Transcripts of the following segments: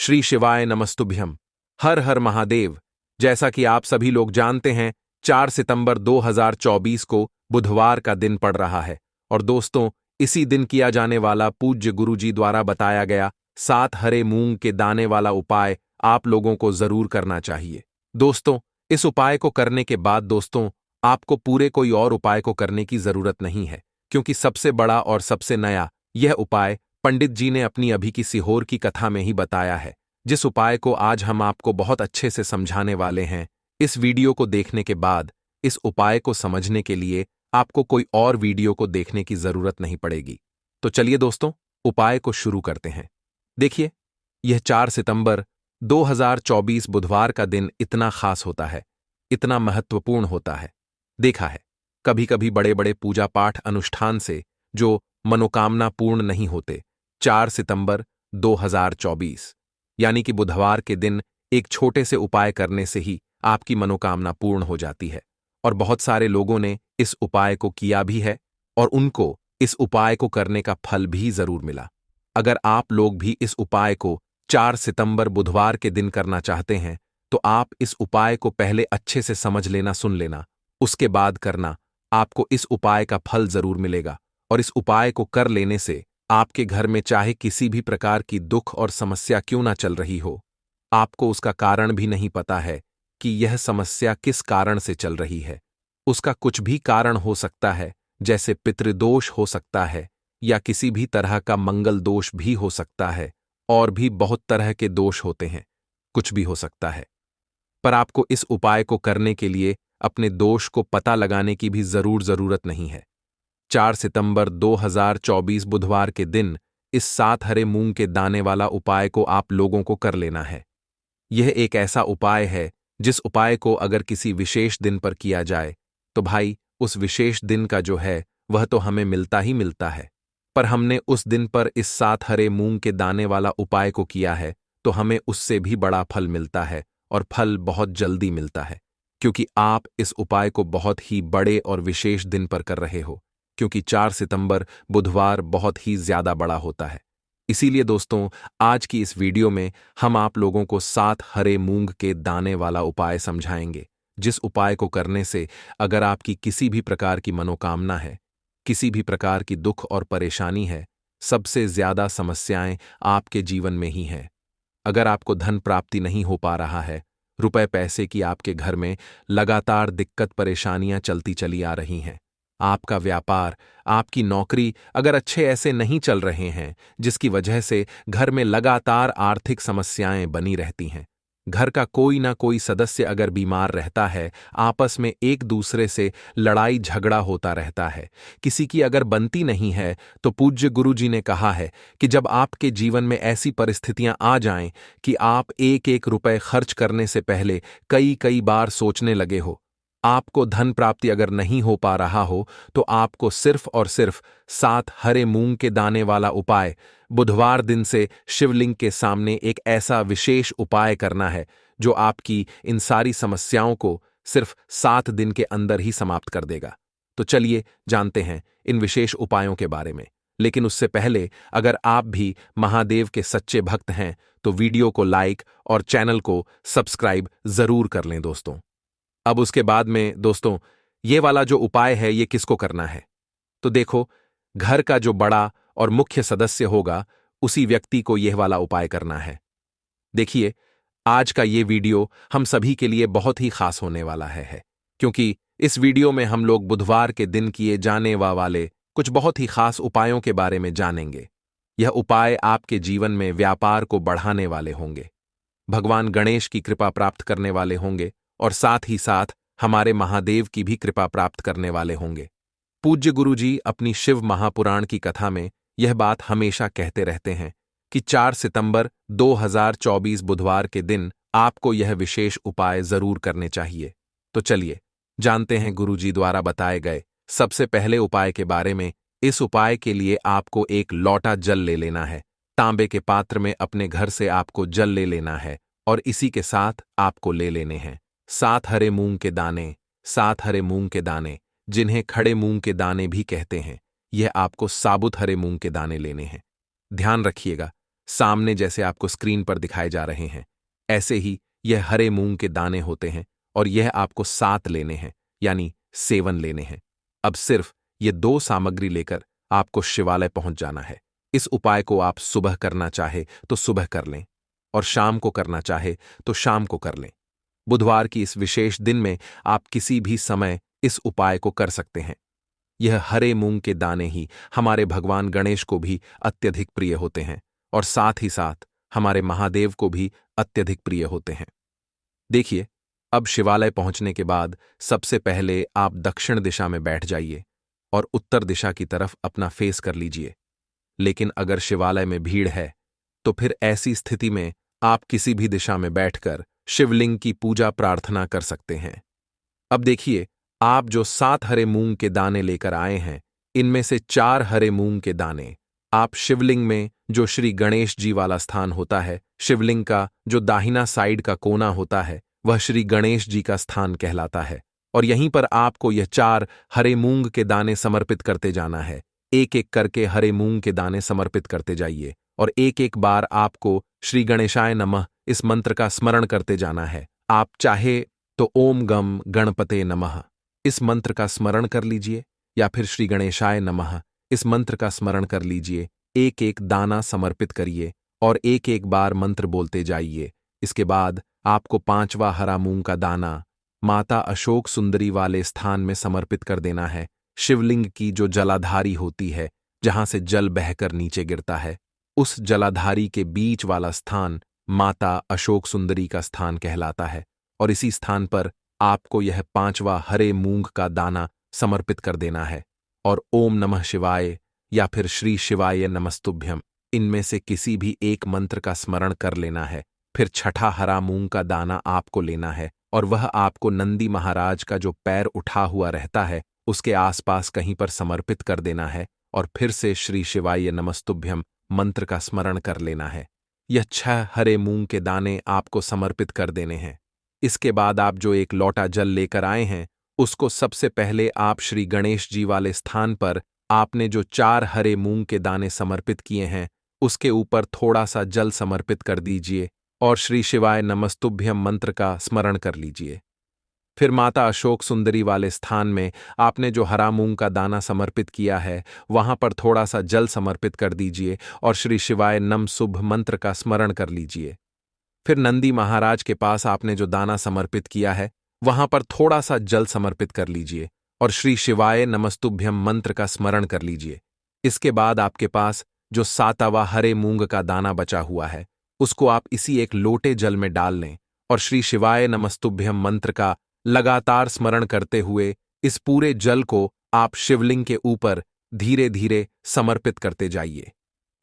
श्री शिवाय नमस्तुभ्यम। हर हर महादेव। जैसा कि आप सभी लोग जानते हैं, 4 सितंबर 2024 को बुधवार का दिन पड़ रहा है और दोस्तों, इसी दिन किया जाने वाला पूज्य गुरुजी द्वारा बताया गया 7 हरे मूंग के दाने वाला उपाय आप लोगों को जरूर करना चाहिए। दोस्तों, इस उपाय को करने के बाद दोस्तों, आपको पूरे कोई और उपाय को करने की जरूरत नहीं है, क्योंकि सबसे बड़ा और सबसे नया यह उपाय पंडित जी ने अपनी अभी की सीहोर की कथा में ही बताया है, जिस उपाय को आज हम आपको बहुत अच्छे से समझाने वाले हैं। इस वीडियो को देखने के बाद इस उपाय को समझने के लिए आपको कोई और वीडियो को देखने की जरूरत नहीं पड़ेगी। तो चलिए दोस्तों, उपाय को शुरू करते हैं। देखिए, यह 4 सितंबर 2024 बुधवार का दिन इतना खास होता है, इतना महत्वपूर्ण होता है। देखा है, कभी कभी बड़े बड़े पूजा पाठ अनुष्ठान से जो मनोकामना पूर्ण नहीं होते, 4 सितंबर 2024 यानी कि बुधवार के दिन एक छोटे से उपाय करने से ही आपकी मनोकामना पूर्ण हो जाती है। और बहुत सारे लोगों ने इस उपाय को किया भी है और उनको इस उपाय को करने का फल भी जरूर मिला। अगर आप लोग भी इस उपाय को 4 सितंबर बुधवार के दिन करना चाहते हैं, तो आप इस उपाय को पहले अच्छे से समझ लेना, सुन लेना, उसके बाद करना। आपको इस उपाय का फल जरूर मिलेगा और इस उपाय को कर लेने से आपके घर में चाहे किसी भी प्रकार की दुख और समस्या क्यों ना चल रही हो, आपको उसका कारण भी नहीं पता है कि यह समस्या किस कारण से चल रही है। उसका कुछ भी कारण हो सकता है, जैसे पितृदोष हो सकता है या किसी भी तरह का मंगल दोष भी हो सकता है, और भी बहुत तरह के दोष होते हैं, कुछ भी हो सकता है। पर आपको इस उपाय को करने के लिए अपने दोष को पता लगाने की भी जरूरत नहीं है। 4 सितंबर 2024 बुधवार के दिन इस 7 हरे मूंग के दाने वाला उपाय को आप लोगों को कर लेना है। यह एक ऐसा उपाय है जिस उपाय को अगर किसी विशेष दिन पर किया जाए तो भाई, उस विशेष दिन का जो है वह तो हमें मिलता ही मिलता है। पर हमने उस दिन पर इस 7 हरे मूंग के दाने वाला उपाय को किया है तो हमें उससे भी बड़ा फल मिलता है, और फल बहुत जल्दी मिलता है, क्योंकि आप इस उपाय को बहुत ही बड़े और विशेष दिन पर कर रहे हो, क्योंकि 4 सितंबर बुधवार बहुत ही ज्यादा बड़ा होता है। इसीलिए दोस्तों, आज की इस वीडियो में हम आप लोगों को 7 हरे मूंग के दाने वाला उपाय समझाएंगे, जिस उपाय को करने से अगर आपकी किसी भी प्रकार की मनोकामना है, किसी भी प्रकार की दुख और परेशानी है, सबसे ज्यादा समस्याएं आपके जीवन में ही हैं। अगर आपको धन प्राप्ति नहीं हो पा रहा है, रुपए पैसे की आपके घर में लगातार दिक्कत परेशानियां चलती चली आ रही हैं, आपका व्यापार, आपकी नौकरी अगर अच्छे ऐसे नहीं चल रहे हैं, जिसकी वजह से घर में लगातार आर्थिक समस्याएं बनी रहती हैं, घर का कोई ना कोई सदस्य अगर बीमार रहता है, आपस में एक दूसरे से लड़ाई झगड़ा होता रहता है, किसी की अगर बनती नहीं है, तो पूज्य गुरु जी ने कहा है कि जब आपके जीवन में ऐसी परिस्थितियां आ जाएं कि आप एक एक रुपए खर्च करने से पहले कई कई बार सोचने लगे हो, आपको धन प्राप्ति अगर नहीं हो पा रहा हो, तो आपको सिर्फ और सिर्फ 7 हरे मूंग के दाने वाला उपाय बुधवार दिन से शिवलिंग के सामने एक ऐसा विशेष उपाय करना है जो आपकी इन सारी समस्याओं को सिर्फ 7 दिन के अंदर ही समाप्त कर देगा। तो चलिए जानते हैं इन विशेष उपायों के बारे में। लेकिन उससे पहले, अगर आप भी महादेव के सच्चे भक्त हैं तो वीडियो को लाइक और चैनल को सब्सक्राइब जरूर कर लें दोस्तों। अब उसके बाद में दोस्तों, ये वाला जो उपाय है ये किसको करना है? तो देखो, घर का जो बड़ा और मुख्य सदस्य होगा, उसी व्यक्ति को यह वाला उपाय करना है। देखिए, आज का ये वीडियो हम सभी के लिए बहुत ही खास होने वाला है, क्योंकि इस वीडियो में हम लोग बुधवार के दिन किए जाने वाले कुछ बहुत ही खास उपायों के बारे में जानेंगे। यह उपाय आपके जीवन में व्यापार को बढ़ाने वाले होंगे, भगवान गणेश की कृपा प्राप्त करने वाले होंगे, और साथ ही साथ हमारे महादेव की भी कृपा प्राप्त करने वाले होंगे। पूज्य गुरुजी अपनी शिव महापुराण की कथा में यह बात हमेशा कहते रहते हैं कि 4 सितंबर 2024 बुधवार के दिन आपको यह विशेष उपाय जरूर करने चाहिए। तो चलिए जानते हैं गुरुजी द्वारा बताए गए सबसे पहले उपाय के बारे में। इस उपाय के लिए आपको एक लोटा जल ले लेना है। तांबे के पात्र में अपने घर से आपको जल ले लेना है, और इसी के साथ आपको ले लेने हैं 7 हरे मूंग के दाने। 7 हरे मूंग के दाने, जिन्हें खड़े मूंग के दाने भी कहते हैं, यह आपको साबुत हरे मूंग के दाने लेने हैं। ध्यान रखिएगा, सामने जैसे आपको स्क्रीन पर दिखाए जा रहे हैं। ऐसे ही यह हरे मूंग के दाने होते हैं और यह आपको 7 लेने हैं, यानी 7 लेने हैं। अब सिर्फ ये 2 सामग्री लेकर आपको शिवालय पहुंच जाना है। इस उपाय को आप सुबह करना चाहे तो सुबह कर लें और शाम को करना चाहे तो शाम को कर लें। बुधवार की इस विशेष दिन में आप किसी भी समय इस उपाय को कर सकते हैं। यह हरे मूंग के दाने ही हमारे भगवान गणेश को भी अत्यधिक प्रिय होते हैं और साथ ही साथ हमारे महादेव को भी अत्यधिक प्रिय होते हैं। देखिए, अब शिवालय पहुंचने के बाद सबसे पहले आप दक्षिण दिशा में बैठ जाइए और उत्तर दिशा की तरफ अपना फेस कर लीजिए। लेकिन अगर शिवालय में भीड़ है तो फिर ऐसी स्थिति में आप किसी भी दिशा में बैठकर शिवलिंग की पूजा प्रार्थना कर सकते हैं। अब देखिए, आप जो 7 हरे मूंग के दाने लेकर आए हैं, इनमें से 4 हरे मूंग के दाने आप शिवलिंग में जो श्री गणेश जी वाला स्थान होता है, शिवलिंग का जो दाहिना साइड का कोना होता है, वह श्री गणेश जी का स्थान कहलाता है और यहीं पर आपको यह 4 हरे मूंग के दाने समर्पित करते जाना है। एक एक करके हरे मूंग के दाने समर्पित करते जाइए और एक एक बार आपको श्री गणेशाय नमः इस मंत्र का स्मरण करते जाना है। आप चाहे तो ओम गम गणपते नमः इस मंत्र का स्मरण कर लीजिए या फिर श्री गणेशाय नमः इस मंत्र का स्मरण कर लीजिए। एक एक दाना समर्पित करिए और एक एक बार मंत्र बोलते जाइए। इसके बाद आपको 5वां हरा मूंग का दाना माता अशोक सुंदरी वाले स्थान में समर्पित कर देना है। शिवलिंग की जो जलाधारी होती है, जहां से जल बहकर नीचे गिरता है, उस जलाधारी के बीच वाला स्थान माता अशोक सुंदरी का स्थान कहलाता है और इसी स्थान पर आपको यह 5वां हरे मूंग का दाना समर्पित कर देना है और ओम नमः शिवाय या फिर श्री शिवाय नमस्तुभ्यम इनमें से किसी भी एक मंत्र का स्मरण कर लेना है। फिर 6ठा हरा मूंग का दाना आपको लेना है और वह आपको नंदी महाराज का जो पैर उठा हुआ रहता है उसके आसपास कहीं पर समर्पित कर देना है और फिर से श्री शिवाय नमस्तुभ्यम मंत्र का स्मरण कर लेना है। यह 6 हरे मूंग के दाने आपको समर्पित कर देने हैं। इसके बाद आप जो एक लोटा जल लेकर आए हैं, उसको सबसे पहले आप श्री गणेश जी वाले स्थान पर आपने जो 4 हरे मूंग के दाने समर्पित किए हैं, उसके ऊपर थोड़ा सा जल समर्पित कर दीजिए और श्री शिवाय नमस्तुभ्यम मंत्र का स्मरण कर लीजिए। फिर माता अशोक सुंदरी वाले स्थान में आपने जो हरा मूंग का दाना समर्पित किया है, वहां पर थोड़ा सा जल समर्पित कर दीजिए और श्री शिवाय नम शुभ मंत्र का स्मरण कर लीजिए। फिर नंदी महाराज के पास आपने जो दाना समर्पित किया है, वहां पर थोड़ा सा जल समर्पित कर लीजिए और श्री शिवाय नमस्तुभ्यम मंत्र का स्मरण कर लीजिए। इसके बाद आपके पास जो 7वां हरे मूंग का दाना बचा हुआ है, उसको आप इसी एक लोटे जल में डाल लें और श्री शिवाय नमस्तुभ्यम मंत्र का लगातार स्मरण करते हुए इस पूरे जल को आप शिवलिंग के ऊपर धीरे धीरे समर्पित करते जाइए।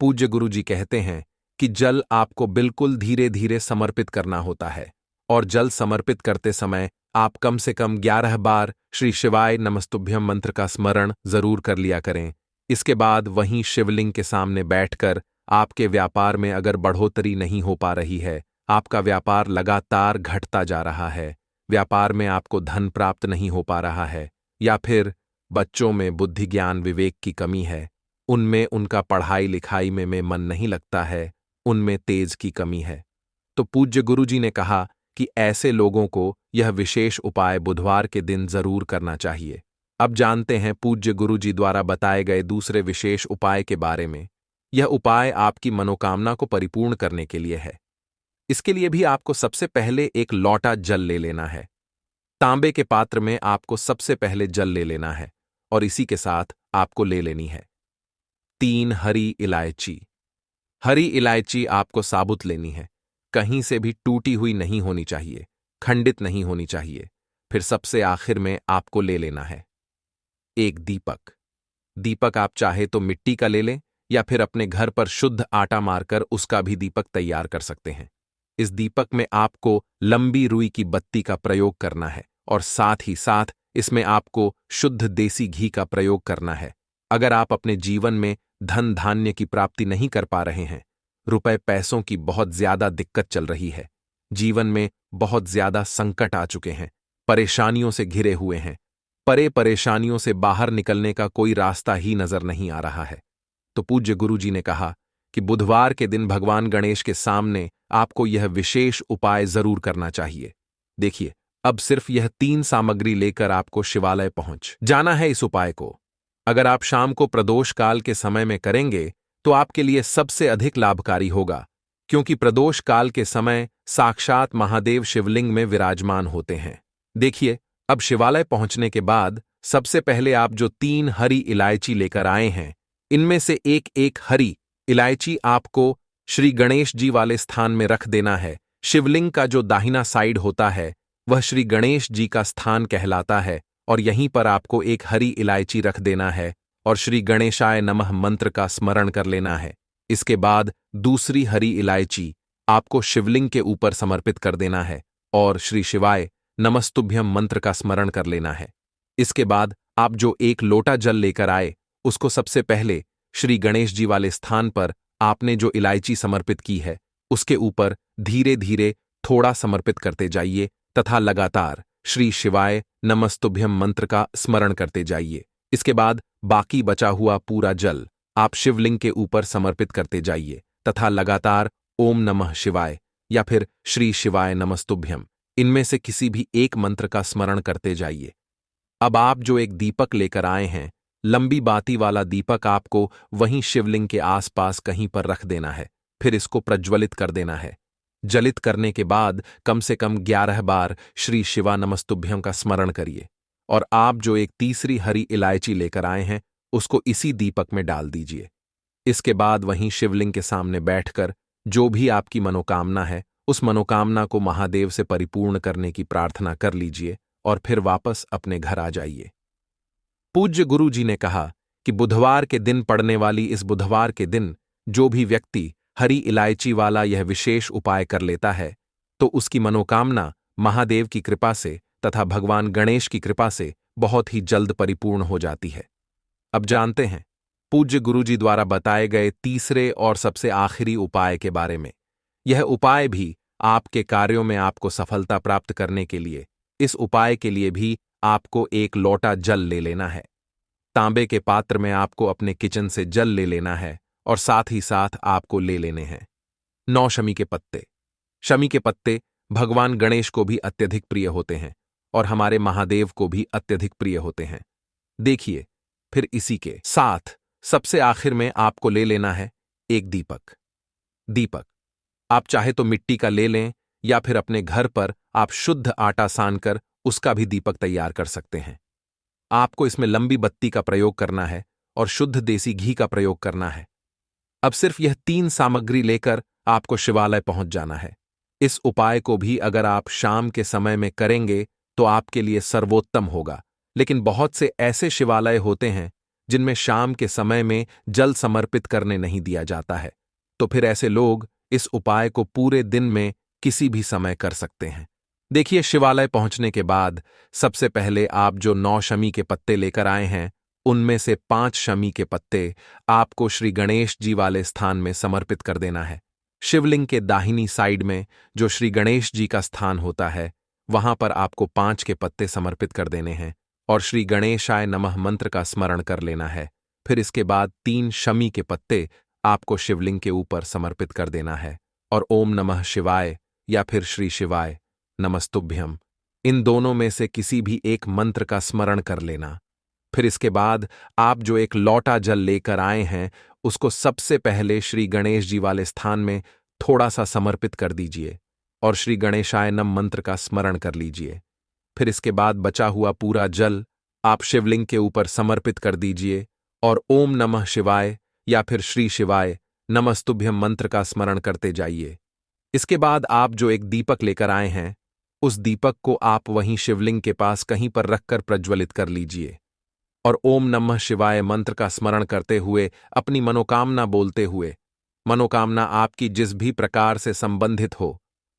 पूज्य गुरु जी कहते हैं कि जल आपको बिल्कुल धीरे धीरे समर्पित करना होता है और जल समर्पित करते समय आप कम से कम 11 बार श्री शिवाय नमस्तुभ्यम मंत्र का स्मरण जरूर कर लिया करें। इसके बाद वहीं शिवलिंग के सामने बैठकर आपके व्यापार में अगर बढ़ोतरी नहीं हो पा रही है, आपका व्यापार लगातार घटता जा रहा है, व्यापार में आपको धन प्राप्त नहीं हो पा रहा है, या फिर बच्चों में बुद्धि ज्ञान विवेक की कमी है, उनमें उनका पढ़ाई लिखाई में मन नहीं लगता है, उनमें तेज की कमी है, तो पूज्य गुरुजी ने कहा कि ऐसे लोगों को यह विशेष उपाय बुधवार के दिन जरूर करना चाहिए। अब जानते हैं पूज्य गुरुजी द्वारा बताए गए दूसरे विशेष उपाय के बारे में। यह उपाय आपकी मनोकामना को परिपूर्ण करने के लिए है। इसके लिए भी आपको सबसे पहले एक लोटा जल ले लेना है। तांबे के पात्र में आपको सबसे पहले जल ले लेना है और इसी के साथ आपको ले लेनी है 3 हरी इलायची। हरी इलायची आपको साबुत लेनी है, कहीं से भी टूटी हुई नहीं होनी चाहिए, खंडित नहीं होनी चाहिए। फिर सबसे आखिर में आपको ले लेना है एक दीपक। दीपक आप चाहे तो मिट्टी का ले लें या फिर अपने घर पर शुद्ध आटा मारकर उसका भी दीपक तैयार कर सकते हैं। इस दीपक में आपको लंबी रुई की बत्ती का प्रयोग करना है और साथ ही साथ इसमें आपको शुद्ध देसी घी का प्रयोग करना है। अगर आप अपने जीवन में धन धान्य की प्राप्ति नहीं कर पा रहे हैं, रुपए पैसों की बहुत ज्यादा दिक्कत चल रही है, जीवन में बहुत ज्यादा संकट आ चुके हैं, परेशानियों से घिरे हुए हैं, परेशानियों से बाहर निकलने का कोई रास्ता ही नजर नहीं आ रहा है, तो पूज्य गुरुजी ने कहा कि बुधवार के दिन भगवान गणेश के सामने आपको यह विशेष उपाय जरूर करना चाहिए। देखिए, अब सिर्फ यह 3 सामग्री लेकर आपको शिवालय पहुंच जाना है इस उपाय को। अगर आप शाम को प्रदोष काल के समय में करेंगे तो आपके लिए सबसे अधिक लाभकारी होगा, क्योंकि प्रदोष काल के समय साक्षात महादेव शिवलिंग में विराजमान होते हैं। देखिए, अब शिवालय पहुंचने के बाद सबसे पहले आप जो 3 हरी इलायची लेकर आए हैं, इनमें से एक एक हरी इलायची आपको श्री गणेश जी वाले स्थान में रख देना है। शिवलिंग का जो दाहिना साइड होता है वह श्री गणेश जी का स्थान कहलाता है, और यहीं पर आपको एक हरी इलायची रख देना है और श्री गणेशाय नमः मंत्र का स्मरण कर लेना है। इसके बाद दूसरी हरी इलायची आपको शिवलिंग के ऊपर समर्पित कर देना है और श्री शिवाय नमस्तुभ्यम मंत्र का स्मरण कर लेना है। इसके बाद आप जो एक लोटा जल लेकर आए उसको सबसे पहले श्री गणेश जी वाले स्थान पर आपने जो इलायची समर्पित की है उसके ऊपर धीरे धीरे थोड़ा समर्पित करते जाइए तथा लगातार श्री शिवाय नमस्तुभ्यम मंत्र का स्मरण करते जाइए। इसके बाद बाकी बचा हुआ पूरा जल आप शिवलिंग के ऊपर समर्पित करते जाइए तथा लगातार ओम नमः शिवाय या फिर श्री शिवाय नमस्तुभ्यम इनमें से किसी भी एक मंत्र का स्मरण करते जाइए। अब आप जो एक दीपक लेकर आए हैं, लंबी बाती वाला दीपक आपको वहीं शिवलिंग के आसपास कहीं पर रख देना है। फिर इसको प्रज्वलित कर देना है। जलित करने के बाद कम से कम 11 बार श्री शिवा नमस्तुभ्यम का स्मरण करिए और आप जो एक तीसरी हरी इलायची लेकर आए हैं उसको इसी दीपक में डाल दीजिए। इसके बाद वहीं शिवलिंग के सामने बैठकर जो भी आपकी मनोकामना है उस मनोकामना को महादेव से परिपूर्ण करने की प्रार्थना कर लीजिए और फिर वापस अपने घर आ जाइए। पूज्य गुरु जी ने कहा कि बुधवार के दिन पड़ने वाली इस बुधवार के दिन जो भी व्यक्ति हरी इलायची वाला यह विशेष उपाय कर लेता है तो उसकी मनोकामना महादेव की कृपा से तथा भगवान गणेश की कृपा से बहुत ही जल्द परिपूर्ण हो जाती है। अब जानते हैं पूज्य गुरु जी द्वारा बताए गए तीसरे और सबसे आखिरी उपाय के बारे में। यह उपाय भी आपके कार्यों में आपको सफलता प्राप्त करने के लिए, इस उपाय के लिए भी आपको एक लोटा जल ले लेना है। तांबे के पात्र में आपको अपने किचन से जल ले लेना है और साथ ही साथ आपको ले लेने हैं 9 शमी के पत्ते। शमी के पत्ते भगवान गणेश को भी अत्यधिक प्रिय होते हैं और हमारे महादेव को भी अत्यधिक प्रिय होते हैं। देखिए, फिर इसी के साथ सबसे आखिर में आपको ले लेना है एक दीपक। दीपक आप चाहे तो मिट्टी का ले लें या फिर अपने घर पर आप शुद्ध आटा सानकर उसका भी दीपक तैयार कर सकते हैं। आपको इसमें लंबी बत्ती का प्रयोग करना है और शुद्ध देसी घी का प्रयोग करना है। अब सिर्फ यह 3 सामग्री लेकर आपको शिवालय पहुंच जाना है। इस उपाय को भी अगर आप शाम के समय में करेंगे तो आपके लिए सर्वोत्तम होगा, लेकिन बहुत से ऐसे शिवालय होते हैं जिनमें शाम के समय में जल समर्पित करने नहीं दिया जाता है, तो फिर ऐसे लोग इस उपाय को पूरे दिन में किसी भी समय कर सकते हैं। देखिए, शिवालय पहुंचने के बाद सबसे पहले आप जो 9 शमी के पत्ते लेकर आए हैं उनमें से 5 शमी के पत्ते आपको श्री गणेश जी वाले स्थान में समर्पित कर देना है। शिवलिंग के दाहिनी साइड में जो श्री गणेश जी का स्थान होता है वहां पर आपको 5 के पत्ते समर्पित कर देने हैं और श्री गणेशाय नमः मंत्र का स्मरण कर लेना है। फिर इसके बाद 3 शमी के पत्ते आपको शिवलिंग के ऊपर समर्पित कर देना है और ओम नमः शिवाय या फिर श्री शिवाय नमस्तुभ्यम इन दोनों में से किसी भी एक मंत्र का स्मरण कर लेना। फिर इसके बाद आप जो एक लोटा जल लेकर आए हैं उसको सबसे पहले श्री गणेश जी वाले स्थान में थोड़ा सा समर्पित कर दीजिए और श्री गणेशाय नम मंत्र का स्मरण कर लीजिए। फिर इसके बाद बचा हुआ पूरा जल आप शिवलिंग के ऊपर समर्पित कर दीजिए और ओम नमः शिवाय या फिर श्री शिवाय नमस्तुभ्यम मंत्र का स्मरण करते जाइए। इसके बाद आप जो एक दीपक लेकर आए हैं उस दीपक को आप वहीं शिवलिंग के पास कहीं पर रखकर प्रज्वलित कर लीजिए और ओम नमः शिवाय मंत्र का स्मरण करते हुए अपनी मनोकामना बोलते हुए, मनोकामना आपकी जिस भी प्रकार से संबंधित हो,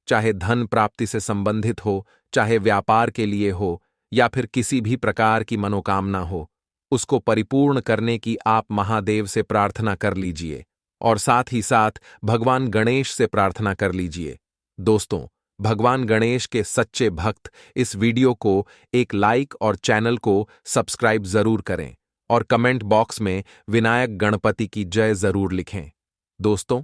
चाहे धन प्राप्ति से संबंधित हो, चाहे व्यापार के लिए हो या फिर किसी भी प्रकार की मनोकामना हो, उसको परिपूर्ण करने की आप महादेव से प्रार्थना कर लीजिए और साथ ही साथ भगवान गणेश से प्रार्थना कर लीजिए। दोस्तों, भगवान गणेश के सच्चे भक्त इस वीडियो को एक लाइक और चैनल को सब्सक्राइब जरूर करें और कमेंट बॉक्स में विनायक गणपति की जय जरूर लिखें। दोस्तों,